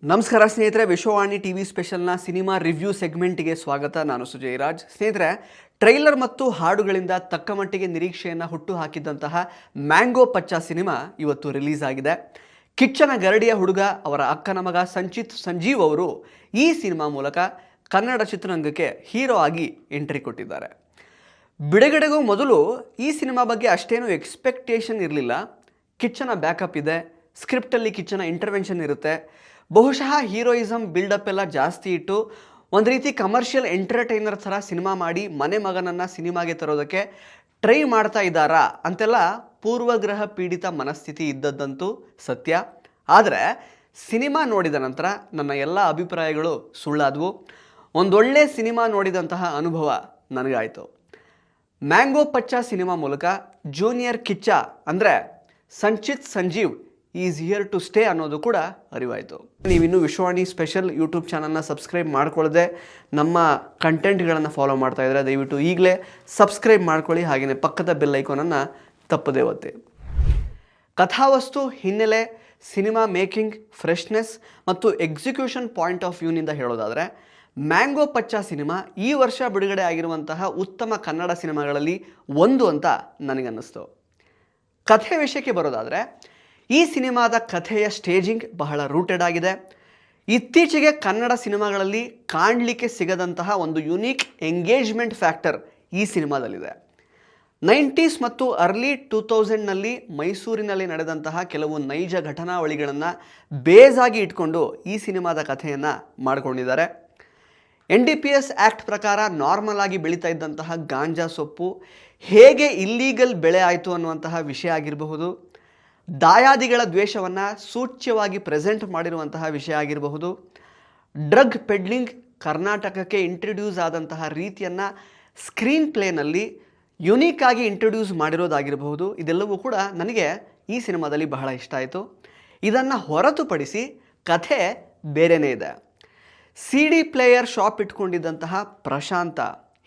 ನಮಸ್ಕಾರ ಸ್ನೇಹಿತರೆ, Vishwavani TV ಸ್ಪೆಷಲ್ನ cinema review ಸೆಗ್ಮೆಂಟ್ಗೆ ಸ್ವಾಗತ. ನಾನು ಸುಜಯ್ ರಾಜ್. ಸ್ನೇಹಿತರೆ, ಟ್ರೈಲರ್ ಮತ್ತು ಹಾಡುಗಳಿಂದ ತಕ್ಕ ಮಟ್ಟಿಗೆ ನಿರೀಕ್ಷೆಯನ್ನು ಹುಟ್ಟು ಹಾಕಿದ್ದಂತಹ ಮ್ಯಾಂಗೋ ಪಚ್ಚ ಸಿನಿಮಾ ಇವತ್ತು ರಿಲೀಸ್ ಆಗಿದೆ. ಕಿಚ್ಚನ ಗರಡಿಯ ಹುಡುಗ ಅವರ ಅಕ್ಕನ ಮಗ ಸಂಚಿತ್ ಸಂಜೀವ್ ಅವರು ಈ ಸಿನಿಮಾ ಮೂಲಕ ಕನ್ನಡ ಚಿತ್ರರಂಗಕ್ಕೆ ಹೀರೋ ಆಗಿ ಎಂಟ್ರಿ ಕೊಟ್ಟಿದ್ದಾರೆ. ಬಿಡುಗಡೆಗೂ ಮೊದಲು ಈ ಸಿನಿಮಾ ಬಗ್ಗೆ ಅಷ್ಟೇನು ಎಕ್ಸ್ಪೆಕ್ಟೇಷನ್ ಇರಲಿಲ್ಲ. ಕಿಚ್ಚನ ಬ್ಯಾಕಪ್ ಇದೆ, ಸ್ಕ್ರಿಪ್ಟಲ್ಲಿ ಕಿಚ್ಚನ ಇಂಟರ್ವೆನ್ಷನ್ ಇರುತ್ತೆ, ಬಹುಶಃ ಹೀರೋಯಿಸಮ್ ಬಿಲ್ಡಪ್ ಎಲ್ಲ ಜಾಸ್ತಿ ಇಟ್ಟು ಒಂದು ರೀತಿ ಕಮರ್ಷಿಯಲ್ ಎಂಟರ್ಟೈನರ್ ಥರ ಸಿನಿಮಾ ಮಾಡಿ ಮನೆ ಮಗನನ್ನು ಸಿನಿಮಾಗೆ ತರೋದಕ್ಕೆ ಟ್ರೈ ಮಾಡ್ತಾ ಇದ್ದಾರಾ ಅಂತೆಲ್ಲ ಪೂರ್ವಗ್ರಹ ಪೀಡಿತ ಮನಸ್ಥಿತಿ ಇದ್ದದ್ದಂತೂ ಸತ್ಯ. ಆದರೆ ಸಿನಿಮಾ ನೋಡಿದ ನಂತರ ನನ್ನ ಎಲ್ಲ ಅಭಿಪ್ರಾಯಗಳು ಸುಳ್ಳಾದವು. ಒಂದೊಳ್ಳೆ ಸಿನಿಮಾ ನೋಡಿದಂತಹ ಅನುಭವ ನನಗಾಯಿತು. ಮ್ಯಾಂಗೋ ಪಚ್ಚ ಸಿನಿಮಾ ಮೂಲಕ ಜೂನಿಯರ್ ಕಿಚ್ಚ ಅಂದರೆ Sanchith Sanjeev is here to stay ಅನ್ನೋದು ಕೂಡ ಅರಿವಾಯಿತು. ನೀವಿನ್ನೂ ವಿಶ್ವವಾಣಿ ಸ್ಪೆಷಲ್ ಯೂಟ್ಯೂಬ್ ಚಾನಲ್ನ ಸಬ್ಸ್ಕ್ರೈಬ್ ಮಾಡ್ಕೊಳ್ಳದೆ ನಮ್ಮ ಕಂಟೆಂಟ್ಗಳನ್ನು ಫಾಲೋ ಮಾಡ್ತಾ ಇದ್ದರೆ ದಯವಿಟ್ಟು ಈಗಲೇ ಸಬ್ಸ್ಕ್ರೈಬ್ ಮಾಡ್ಕೊಳ್ಳಿ. ಹಾಗೆಯೇ ಪಕ್ಕದ ಬೆಲ್ ಐಕಾನನ್ನು ತಪ್ಪದೇ ಒತ್ತಿ. ಕಥಾವಸ್ತು, ಹಿನ್ನೆಲೆ, ಸಿನಿಮಾ ಮೇಕಿಂಗ್, ಫ್ರೆಶ್ನೆಸ್ ಮತ್ತು ಎಕ್ಸಿಕ್ಯೂಷನ್ ಪಾಯಿಂಟ್ ಆಫ್ ವ್ಯೂನಿಂದ ಹೇಳೋದಾದರೆ ಮ್ಯಾಂಗೋ ಪಚ್ಚ ಸಿನಿಮಾ ಈ ವರ್ಷ ಬಿಡುಗಡೆ ಆಗಿರುವಂತಹ ಉತ್ತಮ ಕನ್ನಡ ಸಿನಿಮಾಗಳಲ್ಲಿ ಒಂದು ಅಂತ ನನಗನ್ನಿಸ್ತು. ಕಥೆ ವಿಷಯಕ್ಕೆ ಬರೋದಾದರೆ ಈ ಸಿನಿಮಾದ ಕಥೆಯ ಸ್ಟೇಜಿಂಗ್ ಬಹಳ ರೂಟೆಡ್ ಆಗಿದೆ. ಇತ್ತೀಚೆಗೆ ಕನ್ನಡ ಸಿನಿಮಾಗಳಲ್ಲಿ ಕಾಣಲಿಕ್ಕೆ ಸಿಗದಂತಹ ಒಂದು ಯುನೀಕ್ ಎಂಗೇಜ್ಮೆಂಟ್ ಫ್ಯಾಕ್ಟರ್ ಈ ಸಿನಿಮಾದಲ್ಲಿದೆ. 90s ಮತ್ತು ಅರ್ಲಿ 2000ನಲ್ಲಿ ಮೈಸೂರಿನಲ್ಲಿ ನಡೆದಂತಹ ಕೆಲವು ನೈಜ ಘಟನಾವಳಿಗಳನ್ನು ಬೇಸ್ ಆಗಿ ಇಟ್ಕೊಂಡು ಈ ಸಿನಿಮಾದ ಕಥೆಯನ್ನು ಮಾಡಿಕೊಂಡಿದ್ದಾರೆ. NDPS ಆ್ಯಕ್ಟ್ ಪ್ರಕಾರ ನಾರ್ಮಲ್ ಆಗಿ ಬೆಳೀತಾ ಇದ್ದಂತಹ ಗಾಂಜಾ ಸೊಪ್ಪು ಹೇಗೆ ಇಲ್ಲೀಗಲ್ ಬೆಳೆ ಆಯಿತು ಅನ್ನುವಂತಹ ವಿಷಯ ಆಗಿರಬಹುದು, ದಾಯಾದಿಗಳ ದ್ವೇಷವನ್ನು ಸೂಚ್ಯವಾಗಿ ಪ್ರೆಸೆಂಟ್ ಮಾಡಿರುವಂತಹ ವಿಷಯ ಆಗಿರಬಹುದು, ಡ್ರಗ್ ಪೆಡ್ಲಿಂಗ್ ಕರ್ನಾಟಕಕ್ಕೆ ಇಂಟ್ರಡ್ಯೂಸ್ ಆದಂತಹ ರೀತಿಯನ್ನು ಸ್ಕ್ರೀನ್ ಪ್ಲೇನಲ್ಲಿ ಯುನೀಕ್ ಆಗಿ ಇಂಟ್ರಡ್ಯೂಸ್ ಮಾಡಿರೋದಾಗಿರಬಹುದು. ಇದೆಲ್ಲವೂ ಕೂಡ ನನಗೆ ಈ ಸಿನಿಮಾದಲ್ಲಿ ಬಹಳ ಇಷ್ಟ ಆಯಿತು. ಇದನ್ನು ಹೊರತುಪಡಿಸಿ ಕಥೆ ಬೇರೆಯೇ ಇದೆ. CD ಪ್ಲೇಯರ್ ಶಾಪ್ ಇಟ್ಕೊಂಡಿದ್ದಂತಹ ಪ್ರಶಾಂತ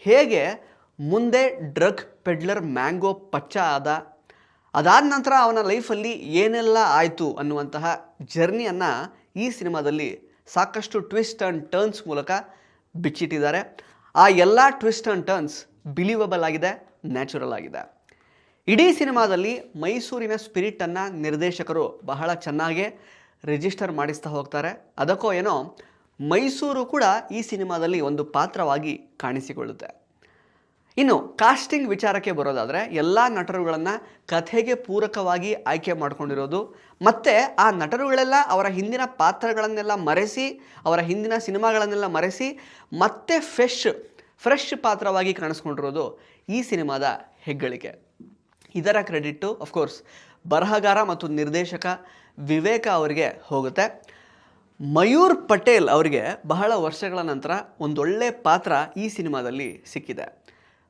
ಹೇಗೆ ಮುಂದೆ ಡ್ರಗ್ ಪೆಡ್ಲರ್ ಮ್ಯಾಂಗೋ ಪಚ್ಚ ಅದಾದ ನಂತರ ಅವನ ಲೈಫಲ್ಲಿ ಏನೆಲ್ಲ ಆಯಿತು ಅನ್ನುವಂತಹ ಜರ್ನಿಯನ್ನು ಈ ಸಿನಿಮಾದಲ್ಲಿ ಸಾಕಷ್ಟು ಟ್ವಿಸ್ಟ್ ಆ್ಯಂಡ್ ಟರ್ನ್ಸ್ ಮೂಲಕ ಬಿಚ್ಚಿಟ್ಟಿದ್ದಾರೆ. ಆ ಎಲ್ಲ ಟ್ವಿಸ್ಟ್ ಆ್ಯಂಡ್ ಟರ್ನ್ಸ್ ಬಿಲೀವಬಲ್ ಆಗಿದೆ, ನ್ಯಾಚುರಲ್ ಆಗಿದೆ. ಇಡೀ ಸಿನಿಮಾದಲ್ಲಿ ಮೈಸೂರಿನ ಸ್ಪಿರಿಟನ್ನು ನಿರ್ದೇಶಕರು ಬಹಳ ಚೆನ್ನಾಗೇ ರಿಜಿಸ್ಟರ್ ಮಾಡಿಸ್ತಾ ಹೋಗ್ತಾರೆ. ಅದಕ್ಕೋ ಏನೋ ಮೈಸೂರು ಕೂಡ ಈ ಸಿನಿಮಾದಲ್ಲಿ ಒಂದು ಪಾತ್ರವಾಗಿ ಕಾಣಿಸಿಕೊಳ್ಳುತ್ತೆ. ಇನ್ನು ಕಾಸ್ಟಿಂಗ್ ವಿಚಾರಕ್ಕೆ ಬರೋದಾದರೆ ಎಲ್ಲ ನಟರುಗಳನ್ನು ಕಥೆಗೆ ಪೂರಕವಾಗಿ ಆಯ್ಕೆ ಮಾಡ್ಕೊಂಡಿರೋದು, ಮತ್ತು ಆ ನಟರುಗಳೆಲ್ಲ ಅವರ ಹಿಂದಿನ ಪಾತ್ರಗಳನ್ನೆಲ್ಲ ಮರೆಸಿ, ಅವರ ಹಿಂದಿನ ಸಿನಿಮಾಗಳನ್ನೆಲ್ಲ ಮರೆಸಿ ಮತ್ತೆ ಫ್ರೆಶ್ ಪಾತ್ರವಾಗಿ ಕಾಣಿಸ್ಕೊಂಡಿರೋದು ಈ ಸಿನಿಮಾದ ಹೆಗ್ಗಳಿಕೆ. ಇದರ ಕ್ರೆಡಿಟ್ಟು ಅಫ್ಕೋರ್ಸ್ ಬರಹಗಾರ ಮತ್ತು ನಿರ್ದೇಶಕ ವಿವೇಕ ಅವರಿಗೆ ಹೋಗುತ್ತೆ. ಮಯೂರ್ ಪಟೇಲ್ ಅವರಿಗೆ ಬಹಳ ವರ್ಷಗಳ ನಂತರ ಒಂದೊಳ್ಳೆ ಪಾತ್ರ ಈ ಸಿನಿಮಾದಲ್ಲಿ ಸಿಕ್ಕಿದೆ.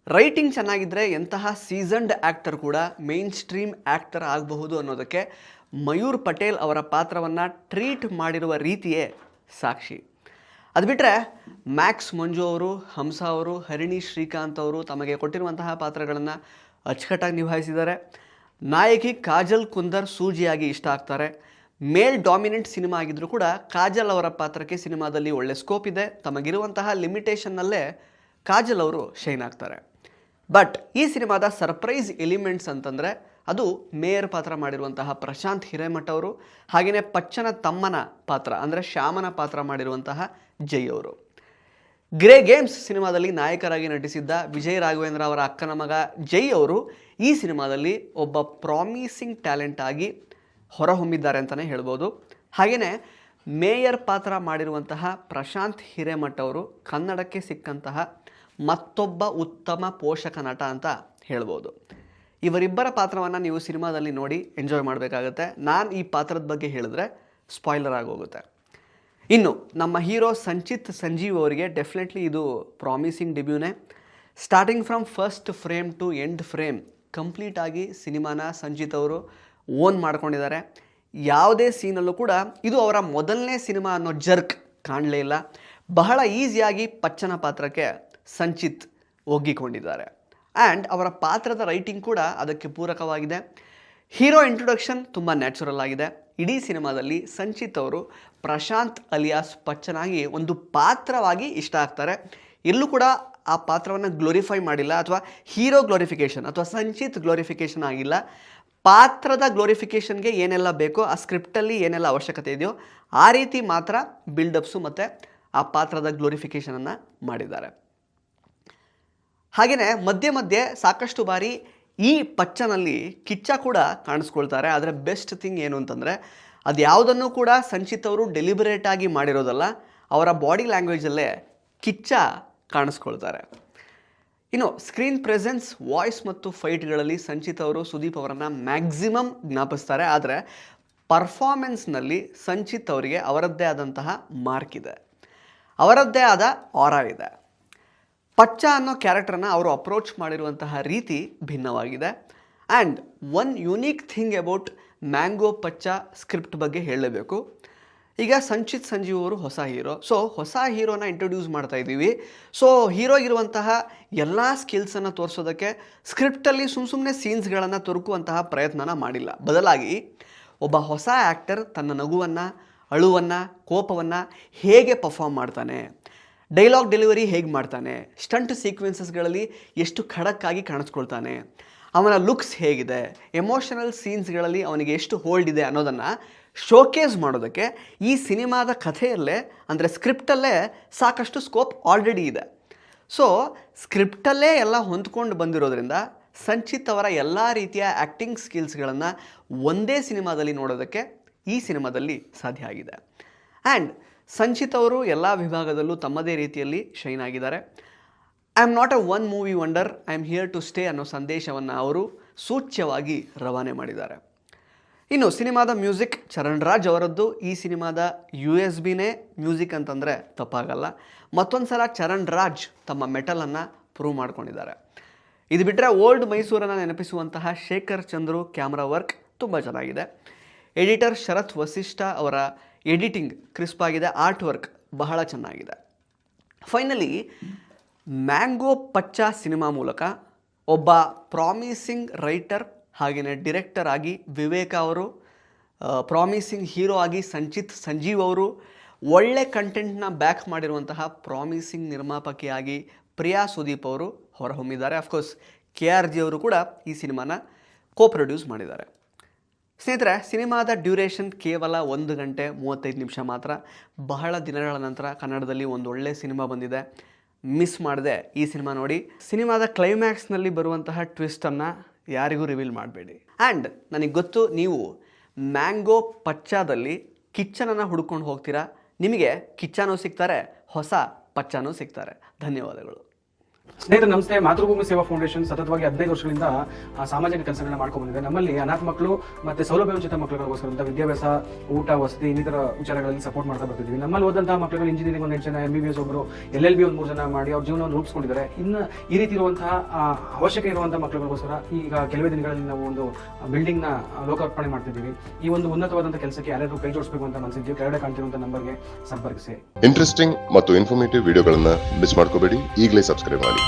ರೈಟಿಂಗ್ ಚೆನ್ನಾಗಿದ್ದರೆ ಎಂತಹ ಸೀಸನ್ಡ್ ಆ್ಯಕ್ಟರ್ ಕೂಡ ಮೇನ್ ಸ್ಟ್ರೀಮ್ ಆ್ಯಕ್ಟರ್ ಆಗಬಹುದು ಅನ್ನೋದಕ್ಕೆ ಮಯೂರ್ ಪಟೇಲ್ ಅವರ ಪಾತ್ರವನ್ನು ಟ್ರೀಟ್ ಮಾಡಿರುವ ರೀತಿಯೇ ಸಾಕ್ಷಿ. ಅದು ಬಿಟ್ಟರೆ ಮ್ಯಾಕ್ಸ್ ಮಂಜು ಅವರು, ಹಂಸ ಅವರು, ಹರಿಣಿ ಶ್ರೀಕಾಂತ್ ಅವರು ತಮಗೆ ಕೊಟ್ಟಿರುವಂತಹ ಪಾತ್ರಗಳನ್ನು ಅಚ್ಚುಕಟ್ಟಾಗಿ ನಿಭಾಯಿಸಿದ್ದಾರೆ. ನಾಯಕಿ ಕಾಜಲ್ ಕುಂದರ್ ಸೂಜಿಯಾಗಿ ಇಷ್ಟ ಆಗ್ತಾರೆ. ಮೇಲ್ ಡಾಮಿನೆಂಟ್ ಸಿನಿಮಾ ಆಗಿದ್ದರೂ ಕೂಡ ಕಾಜಲ್ ಅವರ ಪಾತ್ರಕ್ಕೆ ಸಿನಿಮಾದಲ್ಲಿ ಒಳ್ಳೆ ಸ್ಕೋಪ್ ಇದೆ. ತಮಗಿರುವಂತಹ ಲಿಮಿಟೇಷನ್ನಲ್ಲೇ ಕಾಜಲ್ ಅವರು ಶೈನ್ ಆಗ್ತಾರೆ. ಬಟ್ ಈ ಸಿನಿಮಾದ ಸರ್ಪ್ರೈಸ್ ಎಲಿಮೆಂಟ್ಸ್ ಅಂತಂದರೆ ಅದು ಮೇಯರ್ ಪಾತ್ರ ಮಾಡಿರುವಂತಹ ಪ್ರಶಾಂತ್ ಹಿರೇಮಠ ಅವರು, ಹಾಗೆಯೇ ಪಚ್ಚನ ತಮ್ಮನ ಪಾತ್ರ ಅಂದರೆ ಶ್ಯಾಮನ ಪಾತ್ರ ಮಾಡಿರುವಂತಹ ಜೈ ಅವರು. ಗ್ರೇ ಗೇಮ್ಸ್ ಸಿನಿಮಾದಲ್ಲಿ ನಾಯಕರಾಗಿ ನಟಿಸಿದ್ದ ವಿಜಯ್ ರಾಘವೇಂದ್ರ ಅವರ ಅಕ್ಕನ ಮಗ ಜೈ ಅವರು ಈ ಸಿನಿಮಾದಲ್ಲಿ ಒಬ್ಬ ಪ್ರಾಮಿಸಿಂಗ್ ಟ್ಯಾಲೆಂಟ್ ಆಗಿ ಹೊರಹೊಮ್ಮಿದ್ದಾರೆ ಅಂತಲೇ ಹೇಳ್ಬೋದು. ಹಾಗೆಯೇ ಮೇಯರ್ ಪಾತ್ರ ಮಾಡಿರುವಂತಹ ಪ್ರಶಾಂತ್ ಹಿರೇಮಠ ಅವರು ಕನ್ನಡಕ್ಕೆ ಸಿಕ್ಕಂತಹ ಮತ್ತೊಬ್ಬ ಉತ್ತಮ ಪೋಷಕ ನಟ ಅಂತ ಹೇಳ್ಬೋದು. ಇವರಿಬ್ಬರ ಪಾತ್ರವನ್ನು ನೀವು ಸಿನಿಮಾದಲ್ಲಿ ನೋಡಿ ಎಂಜಾಯ್ ಮಾಡಬೇಕಾಗತ್ತೆ. ನಾನು ಈ ಪಾತ್ರದ ಬಗ್ಗೆ ಹೇಳಿದ್ರೆ ಸ್ಪಾಯ್ಲರ್ ಆಗೋಗುತ್ತೆ. ಇನ್ನು ನಮ್ಮ ಹೀರೋ ಸಂಚಿತ್ ಸಂಜೀವ್ ಅವರಿಗೆ ಡೆಫಿನೆಟ್ಲಿ ಇದು ಪ್ರಾಮಿಸಿಂಗ್ ಡೆಬ್ಯೂನೇ. Starting from first frame to end frame ಕಂಪ್ಲೀಟಾಗಿ ಸಿನಿಮಾನ ಸಂಚಿತ್ ಅವರು ಓನ್ ಮಾಡ್ಕೊಂಡಿದ್ದಾರೆ. ಯಾವುದೇ ಸೀನಲ್ಲೂ ಕೂಡ ಇದು ಅವರ ಮೊದಲನೇ ಸಿನಿಮಾ ಅನ್ನೋ ಜರ್ಕ್ ಕಾಣಲೇ ಇಲ್ಲ. ಬಹಳ ಈಸಿಯಾಗಿ ಪಚ್ಚನ ಪಾತ್ರಕ್ಕೆ ಸಂಚಿತ್ ಒಗ್ಗಿಕೊಂಡಿದ್ದಾರೆ. ಆ್ಯಂಡ್ ಅವರ ಪಾತ್ರದ ರೈಟಿಂಗ್ ಕೂಡ ಅದಕ್ಕೆ ಪೂರಕವಾಗಿದೆ. ಹೀರೋ ಇಂಟ್ರೊಡಕ್ಷನ್ ತುಂಬ ನ್ಯಾಚುರಲ್ ಆಗಿದೆ. ಇಡೀ ಸಿನಿಮಾದಲ್ಲಿ ಸಂಚಿತ್ ಅವರು ಪ್ರಶಾಂತ್ ಅಲಿಯಾಸ್ ಪಚ್ಚನಾಗಿ ಒಂದು ಪಾತ್ರವಾಗಿ ಇಷ್ಟ ಆಗ್ತಾರೆ. ಎಲ್ಲೂ ಕೂಡ ಆ ಪಾತ್ರವನ್ನು ಗ್ಲೋರಿಫೈ ಮಾಡಿಲ್ಲ, ಅಥವಾ ಹೀರೋ ಗ್ಲೋರಿಫಿಕೇಷನ್ ಅಥವಾ ಸಂಚಿತ್ ಗ್ಲೋರಿಫಿಕೇಷನ್ ಆಗಿಲ್ಲ. ಪಾತ್ರದ ಗ್ಲೋರಿಫಿಕೇಷನ್ಗೆ ಏನೆಲ್ಲ ಬೇಕೋ, ಆ ಸ್ಕ್ರಿಪ್ಟಲ್ಲಿ ಏನೆಲ್ಲ ಅವಶ್ಯಕತೆ ಇದೆಯೋ ಆ ರೀತಿ ಮಾತ್ರ ಬಿಲ್ಡಪ್ಸು ಮತ್ತು ಆ ಪಾತ್ರದ ಗ್ಲೋರಿಫಿಕೇಷನನ್ನು ಮಾಡಿದ್ದಾರೆ. ಹಾಗೆಯೇ ಮಧ್ಯೆ ಮಧ್ಯೆ ಸಾಕಷ್ಟು ಬಾರಿ ಈ ಪಚ್ಚನಲ್ಲಿ ಕಿಚ್ಚ ಕೂಡ ಕಾಣಿಸ್ಕೊಳ್ತಾರೆ. ಆದರೆ ಬೆಸ್ಟ್ ಥಿಂಗ್ ಏನು ಅಂತಂದರೆ, ಅದು ಯಾವುದನ್ನು ಕೂಡ ಸಂಚಿತ್ ಅವರು ಡೆಲಿಬರೇಟಾಗಿ ಮಾಡಿರೋದಲ್ಲ, ಅವರ ಬಾಡಿ ಲ್ಯಾಂಗ್ವೇಜಲ್ಲೇ ಕಿಚ್ಚ ಕಾಣಿಸ್ಕೊಳ್ತಾರೆ. ಇನ್ನು ಸ್ಕ್ರೀನ್ ಪ್ರೆಸೆನ್ಸ್, ವಾಯ್ಸ್ ಮತ್ತು ಫೈಟ್ಗಳಲ್ಲಿ ಸಂಚಿತ್ ಅವರು ಸುದೀಪ್ ಅವರನ್ನು ಮ್ಯಾಕ್ಸಿಮಮ್ ಜ್ಞಾಪಿಸ್ತಾರೆ. ಆದರೆ ಪರ್ಫಾರ್ಮೆನ್ಸ್ನಲ್ಲಿ ಸಂಚಿತ್ ಅವರಿಗೆ ಅವರದ್ದೇ ಆದಂತಹ ಮಾರ್ಕ್ ಇದೆ, ಅವರದ್ದೇ ಆದ ಆರಾ ಇದೆ. ಪಚ್ಚ ಅನ್ನೋ ಕ್ಯಾರೆಕ್ಟರ್ನ ಅವರು ಅಪ್ರೋಚ್ ಮಾಡಿರುವಂತಹ ರೀತಿ ಭಿನ್ನವಾಗಿದೆ. And one unique thing about mango Pachcha script ಬಗ್ಗೆ ಹೇಳಲೇಬೇಕು. ಈಗ ಸಂಚಿತ್ ಸಂಜೀವ್ ಅವರು ಹೊಸ ಹೀರೋ, ಸೊ ಹೊಸ ಹೀರೋನ ಇಂಟ್ರೊಡ್ಯೂಸ್ ಮಾಡ್ತಾ ಇದ್ದೀವಿ. ಸೊ ಹೀರೋಗಿರುವಂತಹ ಎಲ್ಲ ಸ್ಕಿಲ್ಸನ್ನು ತೋರಿಸೋದಕ್ಕೆ ಸ್ಕ್ರಿಪ್ಟಲ್ಲಿ ಸುಮ್ಮನೆ ಸೀನ್ಸ್ಗಳನ್ನು ತೊರಕುವಂತಹ ಪ್ರಯತ್ನನ ಮಾಡಿಲ್ಲ. ಬದಲಾಗಿ ಒಬ್ಬ ಹೊಸ ಆ್ಯಕ್ಟರ್ ತನ್ನ ನಗುವನ್ನು, ಅಳುವನ್ನು, ಕೋಪವನ್ನು ಹೇಗೆ ಪರ್ಫಾರ್ಮ್ ಮಾಡ್ತಾನೆ, ಡೈಲಾಗ್ ಡೆಲಿವರಿ ಹೇಗೆ ಮಾಡ್ತಾನೆ, ಸ್ಟಂಟ್ ಸೀಕ್ವೆನ್ಸಸ್ಗಳಲ್ಲಿ ಎಷ್ಟು ಖಡಕ್ಕಾಗಿ ಕಾಣಿಸ್ಕೊಳ್ತಾನೆ, ಅವನ ಲುಕ್ಸ್ ಹೇಗಿದೆ, ಎಮೋಷನಲ್ ಸೀನ್ಸ್ಗಳಲ್ಲಿ ಅವನಿಗೆ ಎಷ್ಟು ಹೋಲ್ಡ್ ಇದೆ ಅನ್ನೋದನ್ನು ಶೋಕೇಸ್ ಮಾಡೋದಕ್ಕೆ ಈ ಸಿನಿಮಾದ ಕಥೆಯಲ್ಲೇ, ಅಂದರೆ ಸ್ಕ್ರಿಪ್ಟಲ್ಲೇ ಸಾಕಷ್ಟು ಸ್ಕೋಪ್ ಆಲ್ರೆಡಿ ಇದೆ. ಸೊ ಸ್ಕ್ರಿಪ್ಟಲ್ಲೇ ಎಲ್ಲ ಹೊಂದ್ಕೊಂಡು ಬಂದಿರೋದ್ರಿಂದ ಸಂಚಿತ್ ಅವರ ಎಲ್ಲ ರೀತಿಯ ಆ್ಯಕ್ಟಿಂಗ್ ಸ್ಕಿಲ್ಸ್ಗಳನ್ನು ಒಂದೇ ಸಿನಿಮಾದಲ್ಲಿ ನೋಡೋದಕ್ಕೆ ಈ ಸಿನಿಮಾದಲ್ಲಿ ಸಾಧ್ಯ ಆಗಿದೆ. ಆ್ಯಂಡ್ ಸಂಚಿತ್ ಅವರು ಎಲ್ಲ ವಿಭಾಗದಲ್ಲೂ ತಮ್ಮದೇ ರೀತಿಯಲ್ಲಿ ಶೈನ್ ಆಗಿದ್ದಾರೆ. I am not a one movie wonder, I am here to stay ಅನ್ನೋ ಸಂದೇಶವನ್ನು ಅವರು ಸೂಚ್ಯವಾಗಿ ರವಾನೆ ಮಾಡಿದ್ದಾರೆ. ಇನ್ನು ಸಿನಿಮಾದ ಮ್ಯೂಸಿಕ್ ಚರಣ್ ರಾಜ್ ಅವರದ್ದು. ಈ ಸಿನಿಮಾದ USB-ನೇ ಮ್ಯೂಸಿಕ್ ಅಂತಂದರೆ ತಪ್ಪಾಗಲ್ಲ. ಮತ್ತೊಂದು ಸಲ ಚರಣ್ ರಾಜ್ ತಮ್ಮ ಮೆಟಲನ್ನು ಪ್ರೂವ್ ಮಾಡ್ಕೊಂಡಿದ್ದಾರೆ. ಇದು ಬಿಟ್ಟರೆ ಓಲ್ಡ್ ಮೈಸೂರನ್ನು ನೆನಪಿಸುವಂತಹ ಶೇಖರ್ ಚಂದ್ರು ಕ್ಯಾಮ್ರಾ ವರ್ಕ್ ತುಂಬ ಚೆನ್ನಾಗಿದೆ. ಎಡಿಟರ್ ಶರತ್ ವಸಿಷ್ಠ ಅವರ ಎಡಿಟಿಂಗ್ ಕ್ರಿಸ್ಪ್ ಆಗಿದೆ, ಆರ್ಟ್ ವರ್ಕ್ ಬಹಳ ಚೆನ್ನಾಗಿದೆ. ಫೈನಲಿ ಮ್ಯಾಂಗೋ ಪಚ್ಚ ಸಿನಿಮಾ ಮೂಲಕ ಒಬ್ಬ ಪ್ರಾಮಿಸಿಂಗ್ ರೈಟರ್ ಹಾಗೆಯೇ ಡಿರೆಕ್ಟರ್ ಆಗಿ ವಿವೇಕ್ ಅವರು, ಪ್ರಾಮಿಸಿಂಗ್ ಹೀರೋ ಆಗಿ ಸಂಚಿತ್ ಸಂಜೀವ್ ಅವರು, ಒಳ್ಳೆ ಕಂಟೆಂಟ್ನ ಬ್ಯಾಕ್ ಮಾಡಿರುವಂತಹ ಪ್ರಾಮಿಸಿಂಗ್ ನಿರ್ಮಾಪಕಿಯಾಗಿ ಪ್ರಿಯಾ ಸುದೀಪ್ ಅವರು ಹೊರಹೊಮ್ಮಿದ್ದಾರೆ. ಅಫ್ಕೋರ್ಸ್ KRG ಅವರು ಕೂಡ ಈ ಸಿನಿಮಾನ ಪ್ರೊಡ್ಯೂಸ್ ಮಾಡಿದ್ದಾರೆ. ಸ್ನೇಹಿತರೆ, ಸಿನಿಮಾದ ಡ್ಯೂರೇಷನ್ ಕೇವಲ 1 ಗಂಟೆ 35 ನಿಮಿಷ ಮಾತ್ರ. ಬಹಳ ದಿನಗಳ ನಂತರ ಕನ್ನಡದಲ್ಲಿ ಒಂದು ಒಳ್ಳೆ ಸಿನಿಮಾ ಬಂದಿದೆ. ಮಿಸ್ ಮಾಡಿದೆ ಈ ಸಿನಿಮಾ ನೋಡಿ. ಸಿನಿಮಾದ ಕ್ಲೈಮ್ಯಾಕ್ಸ್ನಲ್ಲಿ ಬರುವಂತಹ ಟ್ವಿಸ್ಟನ್ನು ಯಾರಿಗೂ ರಿವೀಲ್ ಮಾಡಬೇಡಿ. ಆ್ಯಂಡ್ ನನಗೆ ಗೊತ್ತು, ನೀವು ಮ್ಯಾಂಗೋ ಪಚ್ಚಾದಲ್ಲಿ ಕಿಚ್ಚನನ್ನು ಹುಡ್ಕೊಂಡು ಹೋಗ್ತೀರಾ. ನಿಮಗೆ ಕಿಚ್ಚನೂ ಸಿಗ್ತಾರೆ, ಹೊಸ ಪಚ್ಚನೂ ಸಿಗ್ತಾರೆ. ಧನ್ಯವಾದಗಳು. ಸ್ನೇಹಿತರೆ ನಮಸ್ತೆ. ಮಾತೃಭೂಮಿ ಸೇವಾ ಫೌಂಡೇಶನ್ ಸತತವಾಗಿ 15 ವರ್ಷಗಳಿಂದ ಸಾಮಾಜಿಕ ಕೆಲಸಗಳನ್ನ ಮಾಡ್ಕೊಂಡು ಬಂದಿದೆ. ನಮ್ಮಲ್ಲಿ ಅನಾಥ ಮಕ್ಕಳು ಮತ್ತೆ ಸೌಲಭ್ಯವಂಚಿತ ಮಕ್ಕಳಿಗೋಸ್ಕರ ವಿದ್ಯಾಭ್ಯಾಸ, ಊಟ, ವಸತಿ ಇನ್ನಿತರ ವಿಚಾರಗಳಲ್ಲಿ ಸಪೋರ್ಟ್ ಮಾಡ್ತಾ ಬರ್ತಿದ್ವಿ. ನಮ್ಮಲ್ಲಿ ಓದಂತಹ ಮಕ್ಕಳು ಇಂಜಿನಿಯರಿಂಗ್ 1 ಜನ, MBBS ಒಬ್ಬರು, LLB 3 ಜನ ಮಾಡಿ ಅವ್ರ ಜೀವನವನ್ನು ರೂಪಿಸ್ಕೊಂಡಿದ್ದಾರೆ. ಇನ್ನು ಈ ರೀತಿ ಇರುವಂತಹ ಅವಶ್ಯಕ ಇರುವಂತಹ ಮಕ್ಕಳಿಗೋಸ್ಕರ ಈಗ ಕೆಲವೇ ದಿನಗಳಲ್ಲಿ ನಾವು ಒಂದು ಬಿಲ್ಡಿಂಗ್ ನ ಲೋಕಾರ್ಪಣೆ ಮಾಡ್ತಿದ್ದೀವಿ. ಈ ಒಂದು ಉನ್ನತವಾದಂತಹ ಕೆಲಸಕ್ಕೆ ಯಾರಾದ್ರೂ ಕೈ ಜೋಡಿಸಬೇಕು ಅಂತ ಮನಸ್ಸಿದ್ದು ಕೆಳಗಡೆ ಕಾಣ್ತಿರುವಂತಹ ನಂಬರ್ಗೆ ಸಂಪರ್ಕಿಸಿ. ಇಂಟ್ರೆಸ್ಟಿಂಗ್ ಮತ್ತು ಇನ್ಫಾರ್ಮೇಟಿವ್ ವಿಡಿಯೋಗಳನ್ನ ಮಿಸ್ ಮಾಡ್ಕೋಬೇಡಿ. ಈಗಲೇ ಸಬ್ಸ್ಕ್ರೈಬ್ ಮಾಡಿ.